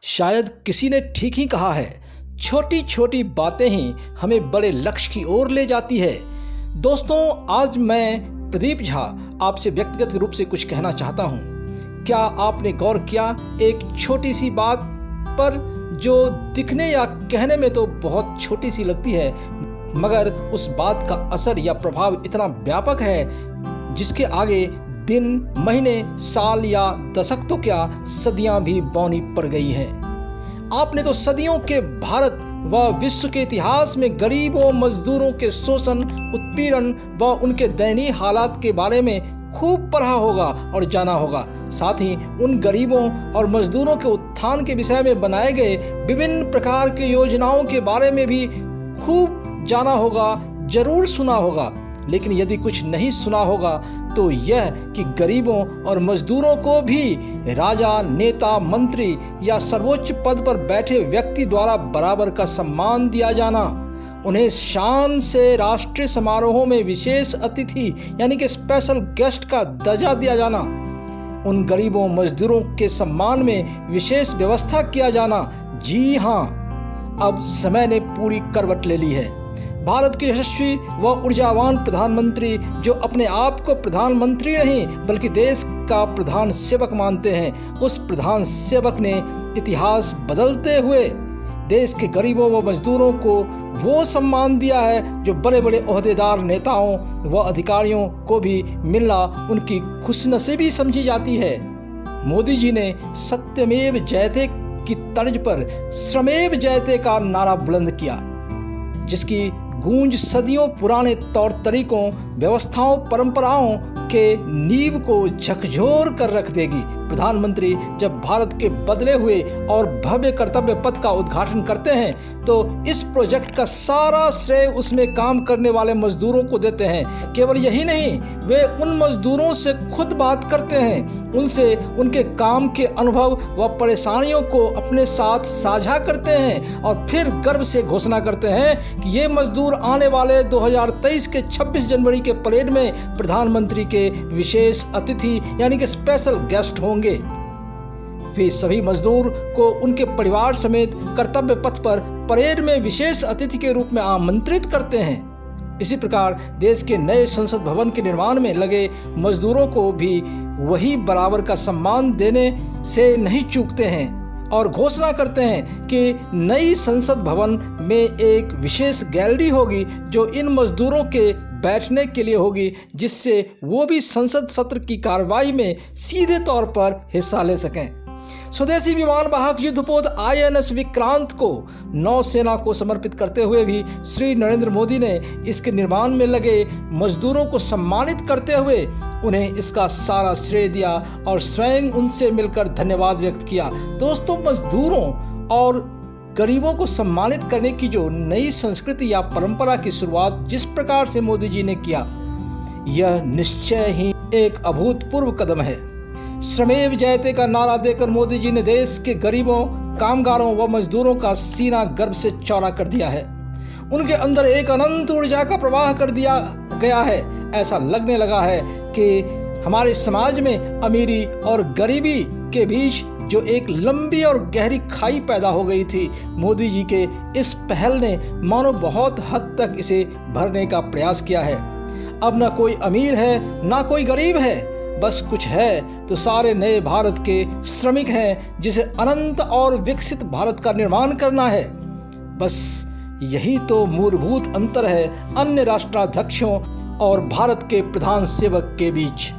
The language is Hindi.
शायद किसी ने ठीक ही कहा है, छोटी छोटी बातें ही हमें बड़े लक्ष्य की ओर ले जाती है। दोस्तों, आज मैं प्रदीप झा आपसे व्यक्तिगत रूप से कुछ कहना चाहता हूँ। क्या आपने गौर किया एक छोटी सी बात पर जो दिखने या कहने में तो बहुत छोटी सी लगती है, मगर उस बात का असर या प्रभाव इतना व्यापक है जिसके आगे दिन, महीने, साल या दशक तो क्या सदियां भी बौनी पड़ गई हैं। आपने तो सदियों के भारत व विश्व के इतिहास में गरीबों, मजदूरों के शोषण, उत्पीड़न व उनके दयनीय हालात के बारे में खूब पढ़ा होगा और जाना होगा। साथ ही उन गरीबों और मजदूरों के उत्थान के विषय में बनाए गए विभिन्न प्रकार की योजनाओं के बारे में भी खूब जाना होगा, जरूर सुना होगा। लेकिन यदि कुछ नहीं सुना होगा तो यह कि गरीबों और मजदूरों को भी राजा, नेता, मंत्री या सर्वोच्च पद पर बैठे व्यक्ति द्वारा बराबर का सम्मान दिया जाना, उन्हें शान से राष्ट्रीय समारोहों में विशेष अतिथि यानी कि स्पेशल गेस्ट का दर्जा दिया जाना, उन गरीबों मजदूरों के सम्मान में विशेष व्यवस्था किया जाना। जी हाँ, अब समय ने पूरी करवट ले ली है। भारत के यशस्वी व ऊर्जावान प्रधानमंत्री, जो अपने आप को प्रधानमंत्री नहीं बल्कि देश का प्रधान सेवक मानते हैं, उस प्रधान सेवक ने इतिहास बदलते हुए देश के गरीबों व मजदूरों को वो सम्मान दिया है जो बड़े बड़े ओहदेदार नेताओं व अधिकारियों को भी मिलना उनकी खुशनसीबी समझी जाती है। मोदी जी ने सत्यमेव जयते की तर्ज पर श्रमेव जयते का नारा बुलंद किया, जिसकी गूंज सदियों पुराने तौर तरीकों, व्यवस्थाओं, परंपराओं के नींव को झकझोर कर रख देगी। प्रधानमंत्री जब भारत के बदले हुए और भव्य कर्तव्य पथ का उद्घाटन करते हैं तो इस प्रोजेक्ट का सारा श्रेय उसमें काम करने वाले मजदूरों को देते हैं। केवल यही नहीं, वे उन मजदूरों से खुद बात करते हैं, उनसे उनके काम के अनुभव व परेशानियों को अपने साथ साझा करते हैं और फिर गर्व से घोषणा करते हैं कि ये मजदूर आने वाले 2023 के 26 जनवरी के परेड में प्रधानमंत्री के विशेष अतिथि यानी कि स्पेशल गेस्ट होंगे। वे सभी मजदूर को उनके परिवार समेत कर्तव्य पथ पर परेड में विशेष अतिथि के रूप में आमंत्रित करते हैं। इसी प्रकार देश के नए संसद भवन के निर्माण में लगे मजदूरों को भी वही बराबर का सम्मान देने से नहीं चूकते हैं और घोषणा करते हैं कि नई संसद भवन में एक विशेष गैलरी होगी जो इन मजदूरों के बैठने के लिए होगी, जिससे वो भी संसद सत्र की कार्रवाई में सीधे तौर पर हिस्सा ले सकें। स्वदेशी विमान वाहक युद्धपोत INS विक्रांत को नौसेना को समर्पित करते हुए भी श्री नरेंद्र मोदी ने इसके निर्माण में लगे मजदूरों को सम्मानित करते हुए उन्हें इसका सारा श्रेय दिया और स्वयं उनसे मिलकर धन्यवाद व्यक्त किया। दोस्तों, मजदूरों और गरीबों को सम्मानित करने की जो नई संस्कृति या परंपरा की शुरुआत जिस प्रकार से मोदी जी ने किया, यह निश्चय ही एक अभूतपूर्व कदम है। श्रमेव जयते का नारा देकर मोदी जी ने देश के गरीबों, कामगारों व मजदूरों का सीना गर्व से चौड़ा कर दिया है। उनके अंदर एक अनंत ऊर्जा का प्रवाह कर दिया गया है। ऐसा लगने लगा है कि हमारे समाज में अमीरी और गरीबी के बीच जो एक लंबी और गहरी खाई पैदा हो गई थी, मोदी जी के इस पहल ने मानो बहुत हद तक इसे भरने का प्रयास किया है। अब ना कोई अमीर है ना कोई गरीब है, बस कुछ है तो सारे नए भारत के श्रमिक हैं जिसे अनंत और विकसित भारत का निर्माण करना है। बस यही तो मूलभूत अंतर है अन्य राष्ट्राध्यक्षों और भारत के प्रधान सेवक के बीच।